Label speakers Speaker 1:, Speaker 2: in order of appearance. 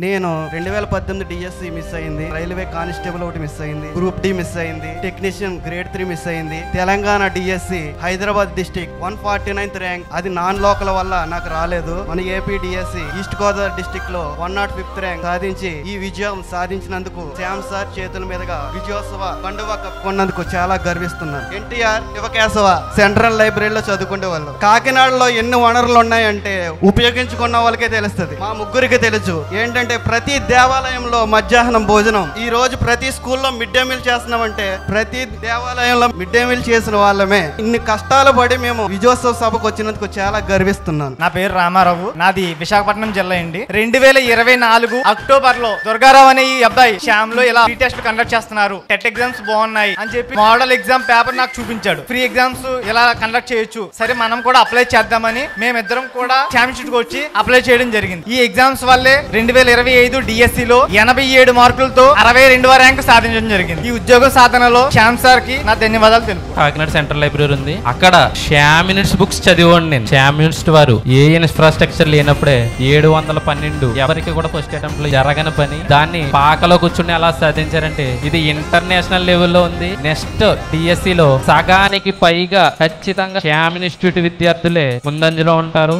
Speaker 1: నేను 2018 DSC miss అయింది, railway constable ఒకటి మిస్ అయింది, గ్రూప్ డి మిస్ అయింది, టెక్నీషియన్ గ్రేడ్ 3 మిస్ అయింది. Telangana DSC Hyderabad district 149th rank, అది నాన్ లోకల్ వల్ల నాకు రాలేదు. మన AP DSC east Godavari district లో 105th ర్యాంక్ సాధించి ఈ విజయం సాధించినందుకు శ్యామ్ సార్ చేతుల మీదుగా విజయోత్సవ పండుగ కప్పుకున్నందుకు చాలా గర్విస్తున్నాను. ఎన్టీఆర్ యువకేశవ సెంట్రల్ లైబ్రరీలో చదువుకునే వాళ్ళు. కాకినాడలో ఎన్ని వనరులు ఉన్నాయంటే ఉపయోగించుకున్న వాళ్ళకే తెలుస్తుంది, మా ముగ్గురికి తెలుసు. ఏంటంటే ప్రతి దేవాలయంలో మధ్యాహ్నం భోజనం, ఈ రోజు ప్రతి స్కూల్లో మిడ్ డే మీల్ చేస్తున్నామంటే ప్రతి దేవాలయంలో మిడ్ డే మీల్ చేసిన వాళ్ళమే. ఇన్ని కష్టాలు పడి మేము విజయోత్సవ సభకు వచ్చినందుకు చాలా గర్విస్తున్నాను.
Speaker 2: నా పేరు రామారావు, నాది విశాఖపట్నం జిల్లా అండి. 2024 అక్టోబర్ లో దుర్గారావు అనే ఈ అబ్బాయి శ్యామ్ లో ఇలా ఫ్రీ టెస్ట్ కండక్ట్ చేస్తున్నారు, టెట్ ఎగ్జామ్స్ బాగున్నాయి అని చెప్పి మోడల్ ఎగ్జామ్ పేపర్ నాకు చూపించాడు. ఫ్రీ ఎగ్జామ్స్ ఇలా కండక్ట్ చేయొచ్చు, సరే మనం కూడా అప్లై చేద్దామని మేమిద్దరం కూడా శ్యామ్ ఇన్స్టిట్యూట్ వచ్చి అప్లై చేయడం జరిగింది. ఈ ఎగ్జామ్స్ వల్లే 2025 డిఎస్సి లో 87 మార్కులతో 62వ ర్యాంక్ సాధించడం జరిగింది. ఈ ఉద్యోగ సాధనలో శ్యామ్ సార్ కి నా ధన్యవాదాలు తెలుపు.
Speaker 3: కాకినాడ సెంట్రల్ లైబ్రరీ ఉంది, అక్కడ శ్యామ్ యూనిట్స్ బుక్స్ చదివాను నేను. శ్యామ్ యూనిట్స్ వారు ఏ ఇన్ఫ్రాస్ట్రక్చర్ లేనప్పుడే 712 ఎవరికి కూడా ఫస్ట్ అటెంప్ట్ లో జరగని పని దాన్ని పాకలో కూర్చుని అలా సాధించారంటే ఇది ఇంటర్నేషనల్ లెవెల్లో ఉంది. నెక్స్ట్ డిఎస్సి లో సగానికి పైగా ఖచ్చితంగా శ్యామ్ ఇన్స్టిట్యూట్ విద్యార్థులే ముందంజలో ఉంటారు.